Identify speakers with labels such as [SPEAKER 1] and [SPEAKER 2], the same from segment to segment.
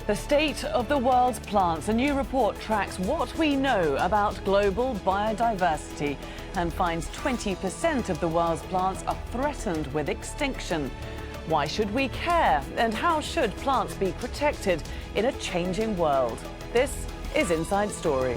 [SPEAKER 1] The state of the world's plants. A new report tracks what we know about global biodiversity and finds 20% of the world's plants are threatened with extinction. Why should we care? And how should plants be protected in a changing world? This is Inside Story.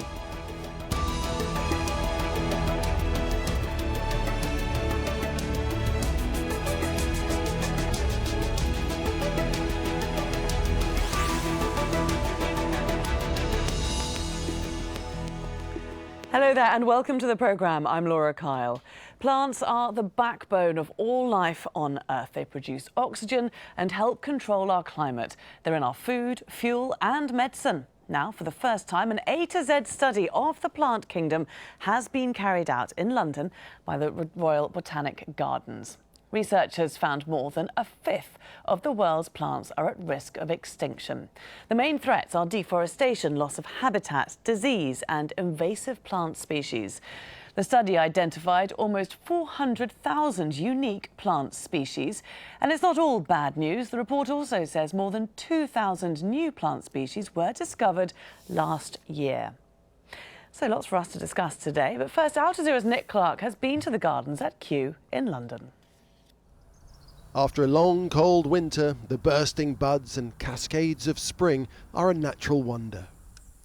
[SPEAKER 1] Hello there and welcome to the programme. I'm Laura Kyle. Plants are the backbone of all life on Earth. They produce oxygen and help control our climate. They're in our food, fuel and medicine. Now, for the first time, an A to Z study of the plant kingdom has been carried out in London by the Royal Botanic Gardens. Researchers found more than a fifth of the world's plants are at risk of extinction. The main threats are deforestation, loss of habitat, disease and invasive plant species. The study identified almost 400,000 unique plant species. And it's not all bad news. The report also says more than 2,000 new plant species were discovered last year. So lots for us to discuss today. But first, Al Jazeera's Nick Clark has been to the gardens at Kew in London.
[SPEAKER 2] After a long, cold winter, the bursting buds and cascades of spring are a natural wonder.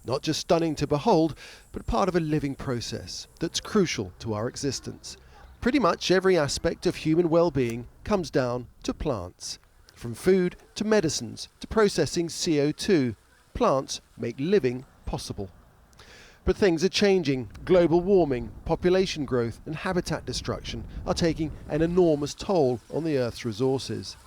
[SPEAKER 2] Not just stunning to behold, but part of a living process that's crucial to our existence. Pretty much every aspect of human well-being comes down to plants. From food to medicines to processing CO2, plants make living possible. But things are changing. Global warming, population growth and habitat destruction are taking an enormous toll on the Earth's resources.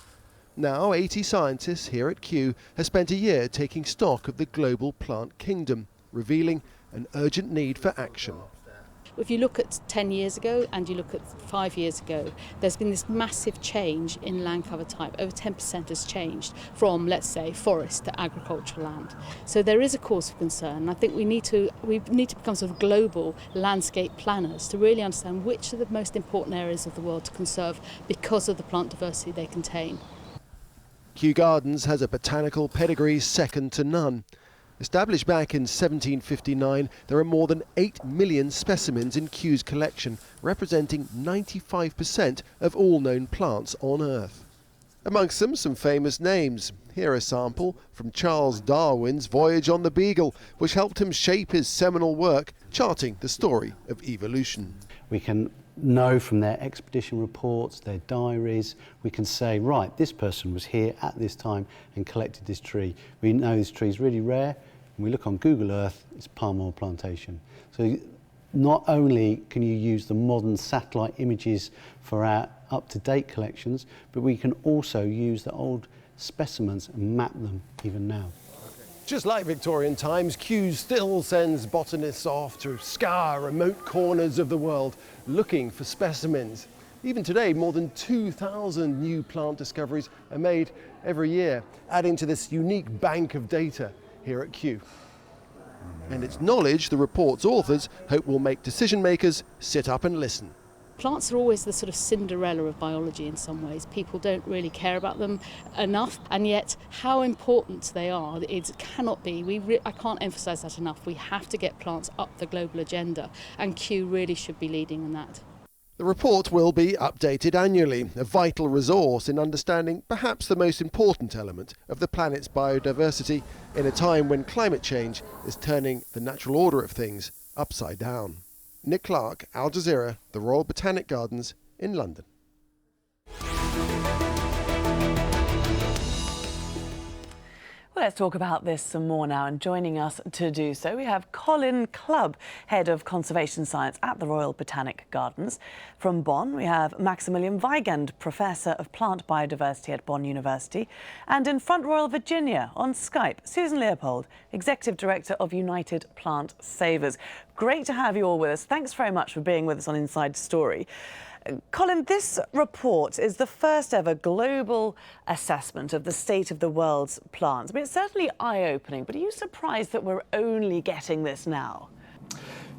[SPEAKER 2] Now 80 scientists here at Kew have spent a year taking stock of the global plant kingdom, revealing an urgent need for action.
[SPEAKER 3] If you look at 10 years ago and you look at 5 years ago, there's been this massive change in land cover type. Over 10% has changed from, let's say, forest to agricultural land. So there is a cause for concern. I think we need to become sort of global landscape planners to really understand which are the most important areas of the world to conserve because of the plant diversity they contain.
[SPEAKER 2] Kew Gardens has a botanical pedigree second to none. Established back in 1759, there are more than 8 million specimens in Kew's collection, representing 95% of all known plants on Earth. Amongst them, some famous names. Here a sample from Charles Darwin's Voyage on the Beagle, which helped him shape his seminal work, charting the story of evolution.
[SPEAKER 4] We can know from their expedition reports, their diaries, we can say, right, this person was here at this time and collected this tree. We know this tree is really rare. When we look on Google Earth, it's palm oil plantation. So not only can you use the modern satellite images for our up-to-date collections, but we can also use the old specimens and map them even now.
[SPEAKER 2] Just like Victorian times, Kew still sends botanists off to scour remote corners of the world looking for specimens. Even today, more than 2,000 new plant discoveries are made every year, adding to this unique bank of data here at Kew. And it's knowledge the report's authors hope will make decision makers sit up and listen.
[SPEAKER 3] Plants are always the sort of Cinderella of biology in some ways. People don't really care about them enough, and yet how important they are, it cannot be. I can't emphasise that enough. We have to get plants up the global agenda, and Kew really should be leading in that.
[SPEAKER 2] The report will be updated annually, a vital resource in understanding perhaps the most important element of the planet's biodiversity in a time when climate change is turning the natural order of things upside down. Nick Clark, Al Jazeera, the Royal Botanic Gardens in London.
[SPEAKER 1] Well, let's talk about this some more now, and joining us to do so we have Colin Clubbe, Head of Conservation Science at the Royal Botanic Gardens. From Bonn we have Maximillian Weigend, Professor of Plant Biodiversity at Bonn University, and in Front Royal, Virginia on Skype, Susan Leopold, Executive Director of United Plant Savers. Great to have you all with us. Thanks very much for being with us on Inside Story. Colin, this report is the first ever global assessment of the state of the world's plants. I mean, it's certainly eye-opening, but are you surprised that we're only getting this now?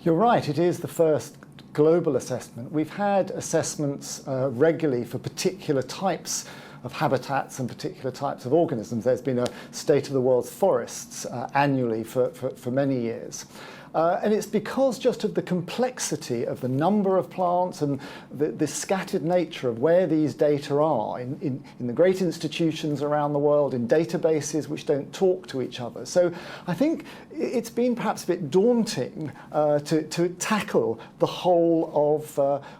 [SPEAKER 5] You're right, it is the first global assessment. We've had assessments regularly for particular types habitats and particular types of organisms. There's been a State of the World's Forests annually for many years. And it's because just of the complexity of the number of plants and the scattered nature of where these data are in the great institutions around the world, in databases which don't talk to each other. So I think it's been perhaps a bit daunting to tackle the whole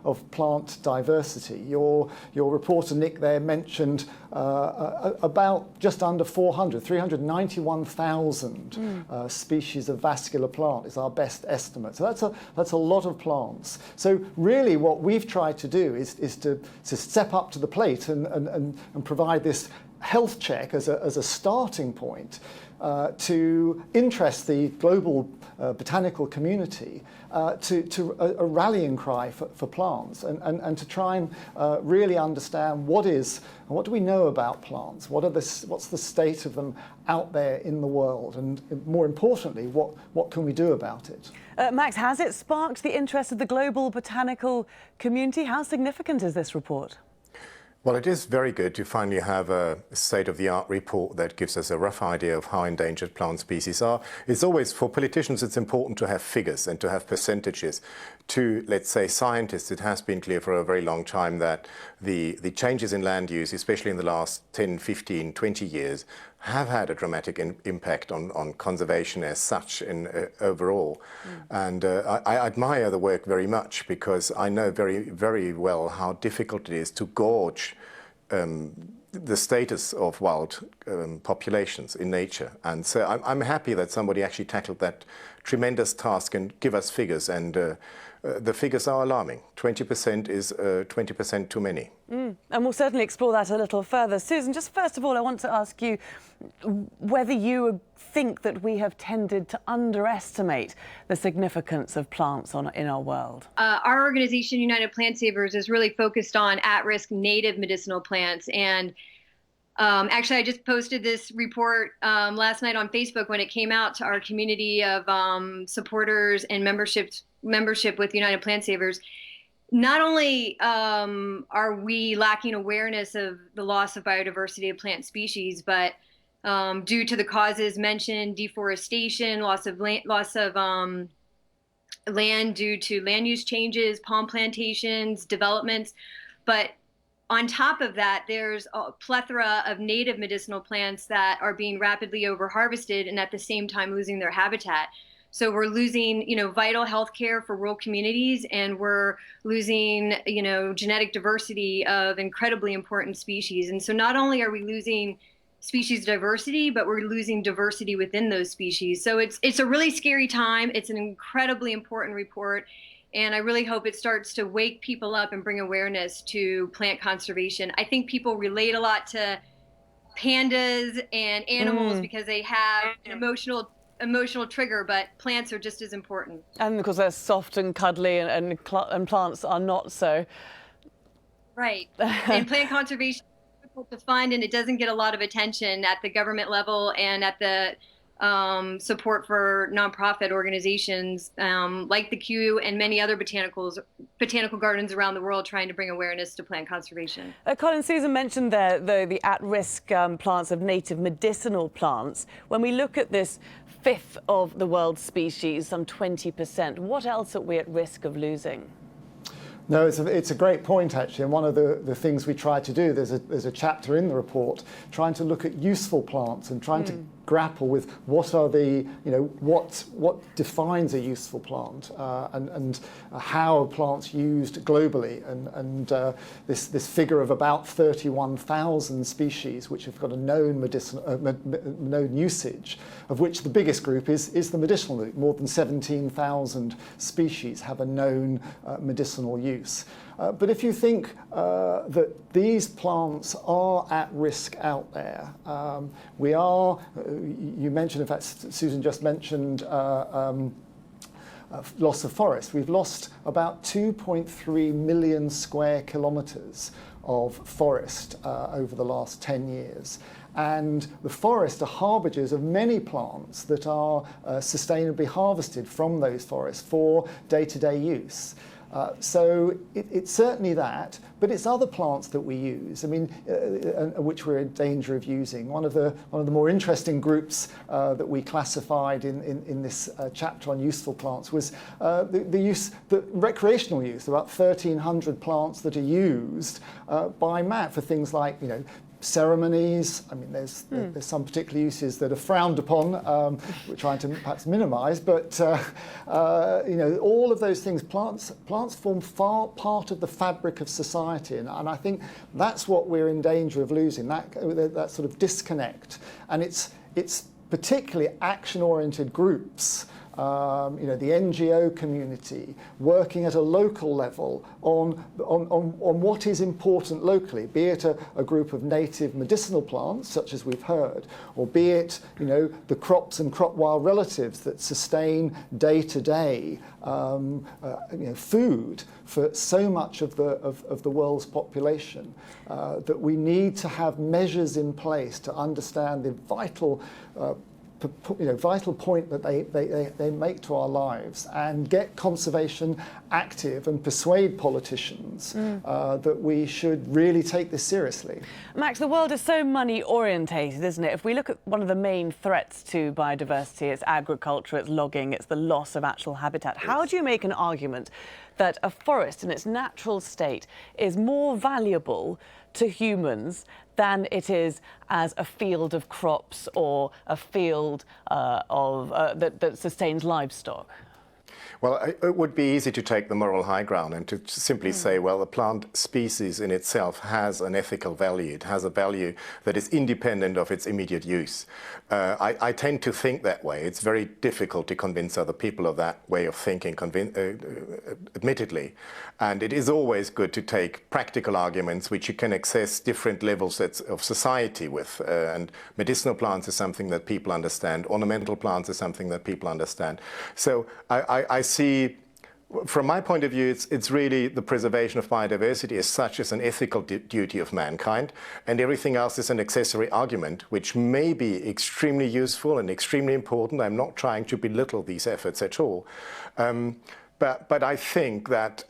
[SPEAKER 5] of plant diversity. Your reporter, Nick, there mentioned about just under 391,000 species of vascular plant is our best estimate. So that's a lot of plants. So really what we've tried to do is to step up to the plate and provide this health check as a starting point to interest the global botanical community to a rallying cry for plants and to try and really understand what do we know about plants, what's the state of them out there in the world, and more importantly, what can we do about it?
[SPEAKER 1] Max, has it sparked the interest of the global botanical community? How significant is this report?
[SPEAKER 6] Well, it is very good to finally have a state-of-the-art report that gives us a rough idea of how endangered plant species are. It's always, for politicians, it's important to have figures and to have percentages. To, let's say, scientists, it has been clear for a very long time that the changes in land use, especially in the last 10, 15, 20 years, have had a dramatic impact on conservation as such overall. And I admire the work very much because I know very, very well how difficult it is to gauge the status of wild populations in nature. And so I'm happy that somebody actually tackled that tremendous task and give us figures. And the figures are alarming. 20% is 20% too many.
[SPEAKER 1] And we'll certainly explore that a little further. Susan, just first of all, I want to ask you whether you think that we have tended to underestimate the significance of plants in our world.
[SPEAKER 7] Our organization, United Plant Savers, is really focused on at-risk native medicinal plants. And actually, I just posted this report last night on Facebook when it came out to our community of supporters and membership with United Plant Savers. Not only are we lacking awareness of the loss of biodiversity of plant species, but due to the causes mentioned, deforestation, loss of land due to land use changes, palm plantations, developments. But on top of that, there's a plethora of native medicinal plants that are being rapidly over-harvested and at the same time losing their habitat. So we're losing, vital health care for rural communities, and we're losing, genetic diversity of incredibly important species. And so not only are we losing species diversity, but we're losing diversity within those species. So it's a really scary time. It's an incredibly important report. And I really hope it starts to wake people up and bring awareness to plant conservation. I think people relate a lot to pandas and animals because they have an emotional trigger, but plants are just as important.
[SPEAKER 1] And because they're soft and cuddly and plants are not so.
[SPEAKER 7] Right. And plant conservation is difficult to fund, and it doesn't get a lot of attention at the government level and at the support for nonprofit organizations like the Kew and many other botanical gardens around the world trying to bring awareness to plant conservation.
[SPEAKER 1] Colin, Susan mentioned there the at-risk plants of native medicinal plants. When we look at this fifth of the world's species, some 20%, what else are we at risk of losing?
[SPEAKER 5] No, it's a great point, actually, and one of the things we try to do, there's a chapter in the report trying to look at useful plants and trying to grapple with what are the, what defines a useful plant and how are plants used globally, and this figure of about 31,000 species which have got a known known usage, of which the biggest group is the medicinal group. More than 17,000 species have a known medicinal use. But if you think that these plants are at risk out there, we are, you mentioned, in fact, Susan just mentioned loss of forest. We've lost about 2.3 million square kilometres of forest over the last 10 years. And the forests are harbingers of many plants that are sustainably harvested from those forests for day-to-day use. So it's certainly that, but it's other plants that we use. I mean, which we're in danger of using. One of the more interesting groups that we classified in this chapter on useful plants was the recreational use. About 1,300 plants that are used by man for things like, ceremonies. I mean, there's some particular uses that are frowned upon. We're trying to perhaps minimise, but all of those things. Plants form part of the fabric of society, and I think that's what we're in danger of losing. That sort of disconnect, and it's particularly action-oriented groups. The NGO community working at a local level on what is important locally, be it a group of native medicinal plants, such as we've heard, or be it the crops and crop wild relatives that sustain day-to-day food for so much of the world's population. That we need to have measures in place to understand the vital point that they make to our lives, and get conservation active and persuade politicians that we should really take this seriously.
[SPEAKER 1] Max, the world is so money orientated, isn't it? If we look at one of the main threats to biodiversity, it's agriculture, it's logging, it's the loss of actual habitat. How do you make an argument that a forest in its natural state is more valuable to humans than it is as a field of crops or a field that sustains livestock?
[SPEAKER 6] Well, it would be easy to take the moral high ground and to simply say, well, the plant species in itself has an ethical value. It has a value that is independent of its immediate use. I tend to think that way. It's very difficult to convince other people of that way of thinking, admittedly. And it is always good to take practical arguments which you can access different levels of society with. And medicinal plants is something that people understand. Ornamental plants is something that people understand. So I see, from my point of view, it's really the preservation of biodiversity as such as an ethical duty of mankind, and everything else is an accessory argument, which may be extremely useful and extremely important. I'm not trying to belittle these efforts at all. But I think that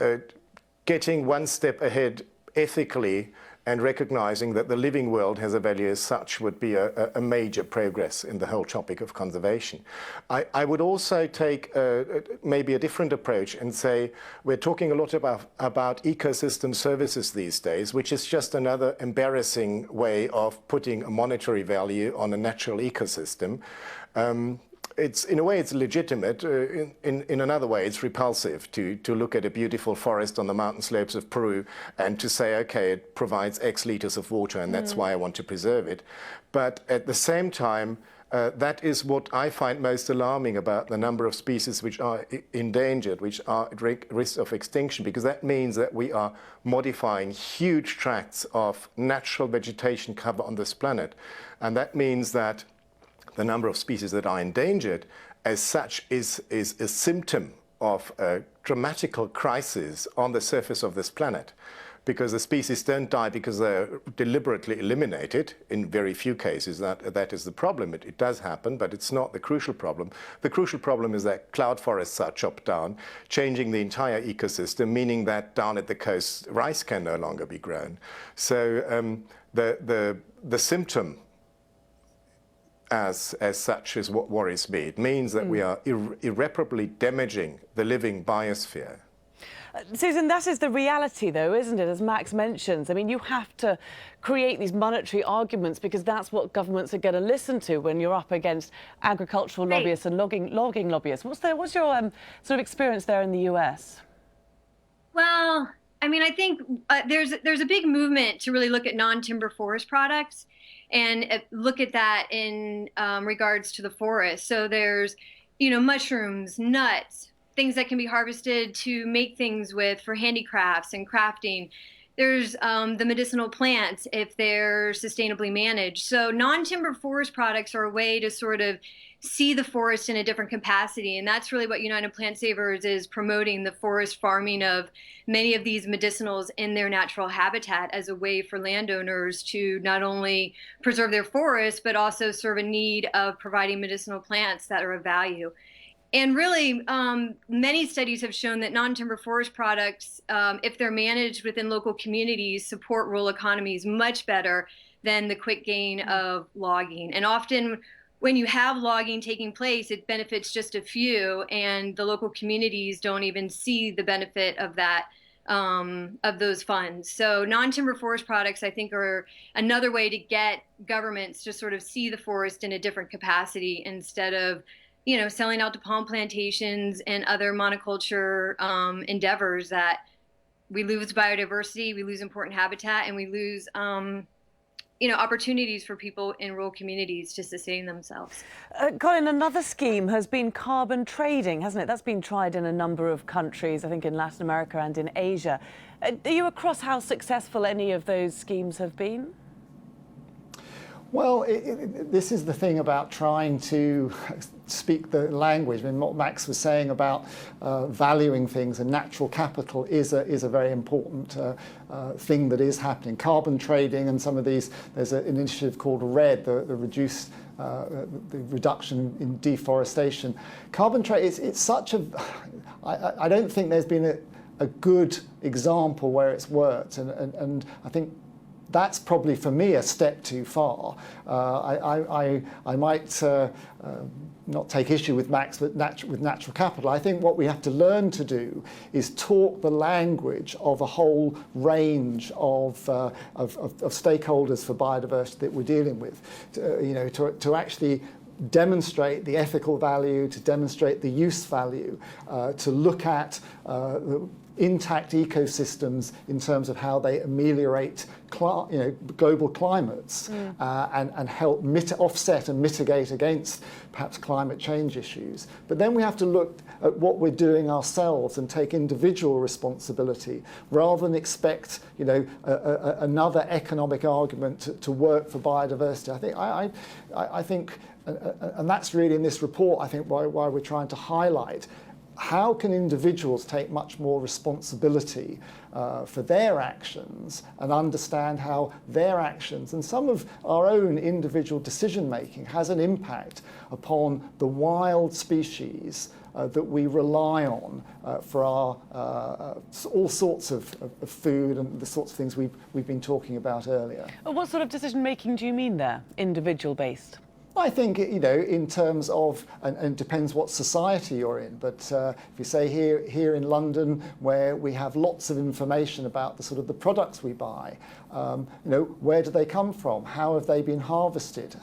[SPEAKER 6] getting one step ahead ethically and recognizing that the living world has a value as such would be a major progress in the whole topic of conservation. I would also take maybe a different approach and say we're talking a lot about ecosystem services these days, which is just another embarrassing way of putting a monetary value on a natural ecosystem. In a way, it's legitimate. In another way, it's repulsive to look at a beautiful forest on the mountain slopes of Peru and to say, okay, it provides X liters of water and that's why I want to preserve it. But at the same time, that is what I find most alarming about the number of species which are endangered, which are at risk of extinction, because that means that we are modifying huge tracts of natural vegetation cover on this planet. And that means that the number of species that are endangered as such is a symptom of a dramatical crisis on the surface of this planet. Because the species don't die because they're deliberately eliminated. In very few cases that is the problem. It does happen, but it's not the crucial problem. The crucial problem is that cloud forests are chopped down, changing the entire ecosystem, meaning that down at the coast rice can no longer be grown. So the symptom as such is what worries me. It means that we are irreparably damaging the living biosphere.
[SPEAKER 1] Susan, that is the reality, though, isn't it, as Max mentions? I mean, you have to create these monetary arguments because that's what governments are going to listen to when you're up against agricultural lobbyists and logging lobbyists. What's your sort of experience there in the US?
[SPEAKER 7] Well, I mean, I think there's a big movement to really look at non-timber forest products and look at that in regards to the forest. So there's, mushrooms, nuts, things that can be harvested to make things with for handicrafts and crafting. There's the medicinal plants if they're sustainably managed. So non-timber forest products are a way to sort of see the forest in a different capacity. And that's really what United Plant Savers is promoting, the forest farming of many of these medicinals in their natural habitat as a way for landowners to not only preserve their forests, but also serve a need of providing medicinal plants that are of value. And really, many studies have shown that non-timber forest products, if they're managed within local communities, support rural economies much better than the quick gain of logging. And often when you have logging taking place, it benefits just a few, and the local communities don't even see the benefit of that, of those funds. So non-timber forest products, I think, are another way to get governments to sort of see the forest in a different capacity instead of selling out to palm plantations and other monoculture endeavors that we lose biodiversity, we lose important habitat, and we lose opportunities for people in rural communities to sustain themselves.
[SPEAKER 1] Colin, another scheme has been carbon trading, hasn't it? That's been tried in a number of countries, I think in Latin America and in Asia. Are you across how successful any of those schemes have been?
[SPEAKER 5] Well, this is the thing about trying to speak the language. I mean, what Max was saying about valuing things, and natural capital is a very important thing that is happening. Carbon trading and some of these, there's an initiative called RED, the reduction in deforestation. Carbon trade, it's such a, I don't think there's been a good example where it's worked, and I think that's probably, for me, a step too far. I might not take issue with Max, but with natural capital. I think what we have to learn to do is talk the language of a whole range of stakeholders for biodiversity that we're dealing with. To actually demonstrate the ethical value, to demonstrate the use value, to look at intact ecosystems in terms of how they ameliorate global climates and help offset and mitigate against perhaps climate change issues. But then we have to look at what we're doing ourselves and take individual responsibility rather than expect another economic argument to work for biodiversity. I think, and that's really in this report, I think, why we're trying to highlight how can individuals take much more responsibility for their actions and understand how their actions and some of our own individual decision making has an impact upon the wild species that we rely on for our all sorts of food and the sorts of things we've been talking about earlier.
[SPEAKER 1] What sort of decision making do you mean there, individual based?
[SPEAKER 5] I think, in terms of, and it depends what society you're in, but if you say here in London, where we have lots of information about the products we buy, where do they come from? How have they been harvested?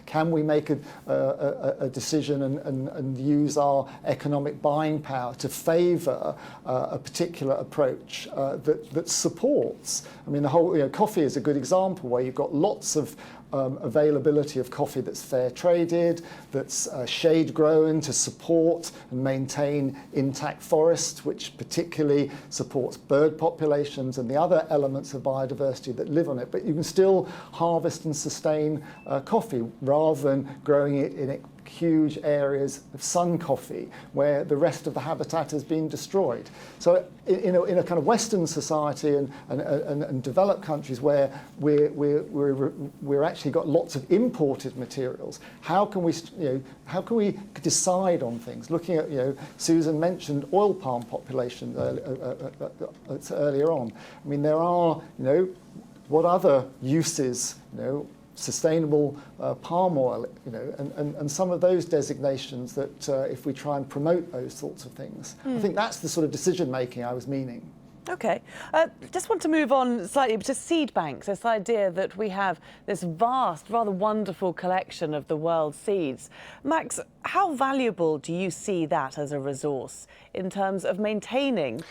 [SPEAKER 5] Can we make a decision and use our economic buying power to favour a particular approach that supports? I mean, the whole, coffee is a good example where you've got lots of availability of coffee that's fair traded, that's shade grown to support and maintain intact forests, which particularly supports bird populations and the other elements of biodiversity that live on it. But you can still harvest and sustain coffee rather than growing it in huge areas of sun coffee where the rest of the habitat has been destroyed. So in a kind of Western society and developed countries where we're actually got lots of imported materials, how can we decide on things? Looking at, Susan mentioned oil palm population earlier on. I mean, there are, what other uses, sustainable palm oil, and some of those designations that if we try and promote those sorts of things. I think that's the sort of decision making I was meaning.
[SPEAKER 1] Okay. Just want to move on slightly to seed banks, this idea that we have this vast, rather wonderful collection of the world's seeds. Max, how valuable do you see that as a resource in terms of maintaining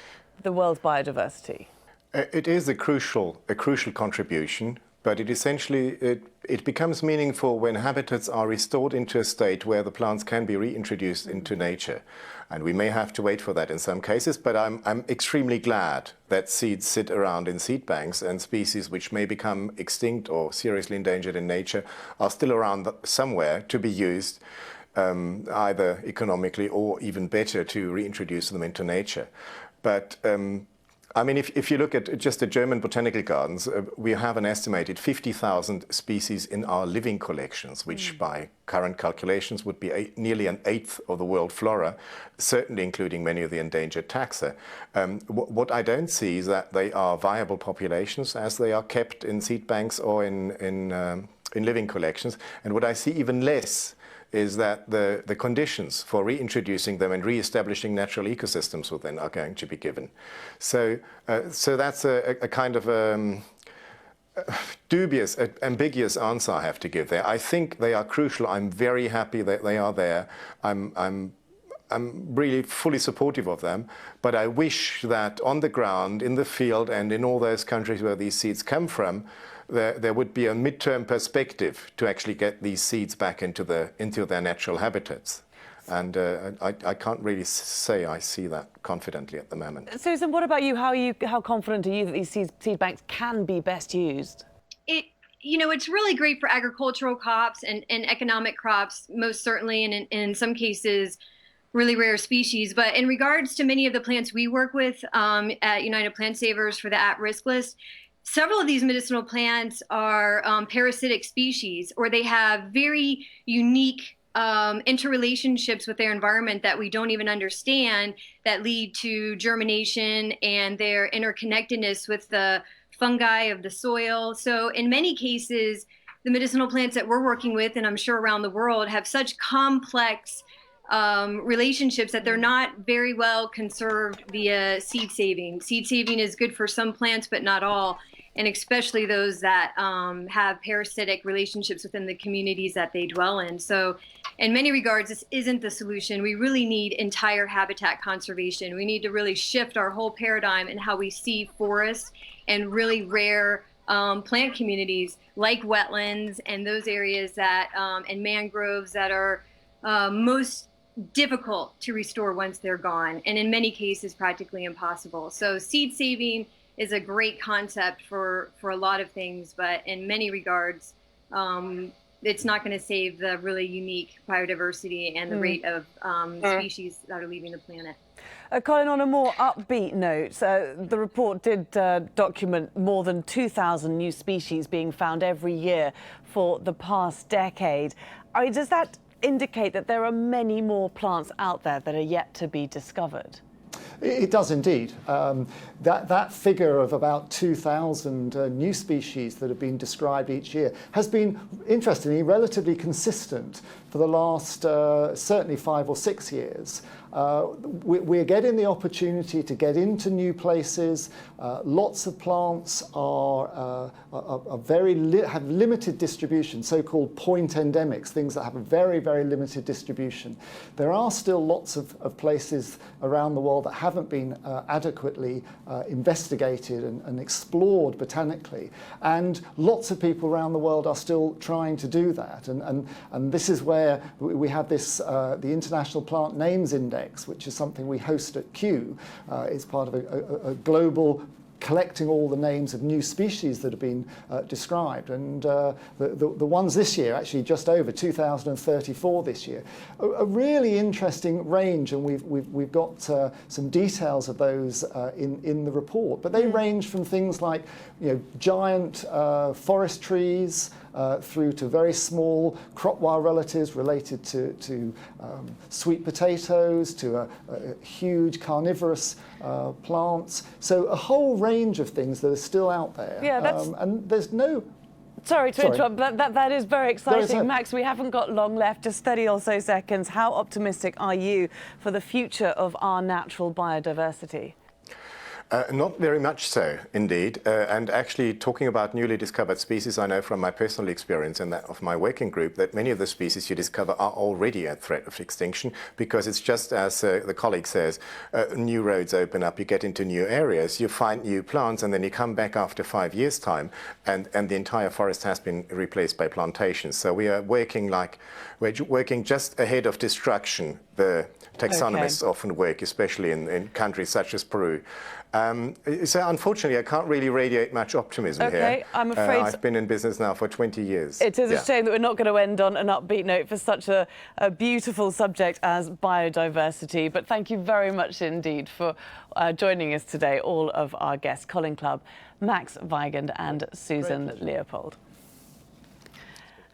[SPEAKER 1] the world's biodiversity?
[SPEAKER 6] It is a crucial contribution. But it becomes meaningful when habitats are restored into a state where the plants can be reintroduced into nature. And we may have to wait for that in some cases, but I'm extremely glad that seeds sit around in seed banks and species which may become extinct or seriously endangered in nature are still around somewhere to be used, either economically or even better to reintroduce them into nature. But I mean, if you look at just the German botanical gardens, we have an estimated 50,000 species in our living collections, which by current calculations would be nearly an eighth of the world flora, certainly including many of the endangered taxa. What I don't see is that they are viable populations as they are kept in seed banks or in living collections. And what I see even less is that the conditions for reintroducing them and re-establishing natural ecosystems within are going to be given. So that's a kind of dubious, ambiguous answer I have to give there. I think they are crucial. I'm very happy that they are there. I'm really fully supportive of them, but I wish that on the ground, in the field, and in all those countries where these seeds come from, there would be a midterm perspective to actually get these seeds back into their natural habitats. And I can't really say I see that confidently at the moment.
[SPEAKER 1] Susan, what about you? How confident are you that these seed banks can be best used?
[SPEAKER 7] It's really great for agricultural crops and economic crops, most certainly, and in some cases, really rare species. But in regards to many of the plants we work with at United Plant Savers for the at-risk list, several of these medicinal plants are parasitic species, or they have very unique interrelationships with their environment that we don't even understand, that lead to germination and their interconnectedness with the fungi of the soil. So in many cases, the medicinal plants that we're working with, and I'm sure around the world, have such complex relationships that they're not very well conserved via seed saving. Seed saving is good for some plants, but not all, and especially those that have parasitic relationships within the communities that they dwell in. So in many regards, this isn't the solution. We really need entire habitat conservation. We need to really shift our whole paradigm in how we see forests and really rare plant communities like wetlands and those areas that and mangroves that are most difficult to restore once they're gone, and in many cases practically impossible. So seed saving is a great concept for a lot of things, but in many regards it's not going to save the really unique biodiversity and the rate of species that are leaving the planet.
[SPEAKER 1] Colin, on a more upbeat note, the report did document more than 2,000 new species being found every year for the past decade. Does that indicate that there are many more plants out there that are yet to be discovered?
[SPEAKER 5] It does indeed. That figure of about 2,000 new species that have been described each year has been, interestingly, relatively consistent for the last certainly 5 or 6 years. We're getting the opportunity to get into new places. Lots of plants are have limited distribution, so-called point endemics, things that have a very, very limited distribution. There are still lots of places around the world that haven't been adequately investigated and explored botanically, and lots of people around the world are still trying to do that. And this is where we have this the International Plant Names Index, which is something we host at Kew. It's part of a global collecting all the names of new species that have been described, and the ones this year, actually just over 2,034 this year, a really interesting range, and we've got some details of those in the report. But they range from things like giant forest trees through to very small crop wild relatives related to sweet potatoes, to a huge carnivorous plants. So a whole range of things that are still out there.
[SPEAKER 1] Yeah,
[SPEAKER 5] and there's no...
[SPEAKER 1] Sorry to interrupt, but that is very exciting. Max, we haven't got long left, just 30 or so seconds. How optimistic are you for the future of our natural biodiversity?
[SPEAKER 6] Not very much so, indeed. And actually, talking about newly discovered species, I know from my personal experience and that of my working group that many of the species you discover are already at threat of extinction, because it's just as the colleague says, new roads open up, you get into new areas, you find new plants, and then you come back after 5 years' time, and the entire forest has been replaced by plantations. So we are working just ahead of destruction the taxonomists often work, especially in countries such as Peru. So unfortunately, I can't really radiate much optimism here.
[SPEAKER 1] Okay, I'm afraid
[SPEAKER 6] I've been in business now for 20 years.
[SPEAKER 1] It is a shame that we're not going to end on an upbeat note for such a beautiful subject as biodiversity. But thank you very much indeed for joining us today, all of our guests, Colin Clubbe, Max Weigend and Susan Leopold.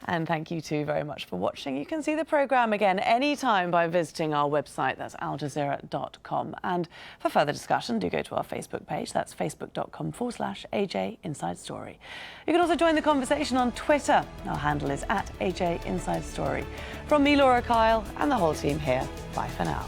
[SPEAKER 1] And thank you too very much for watching. You can see the programme again anytime by visiting our website, that's aljazeera.com. And for further discussion, do go to our Facebook page, that's facebook.com/AJ Inside Story. You can also join the conversation on Twitter. Our handle is @AJ Inside Story. From me, Laura Kyle, and the whole team here, bye for now.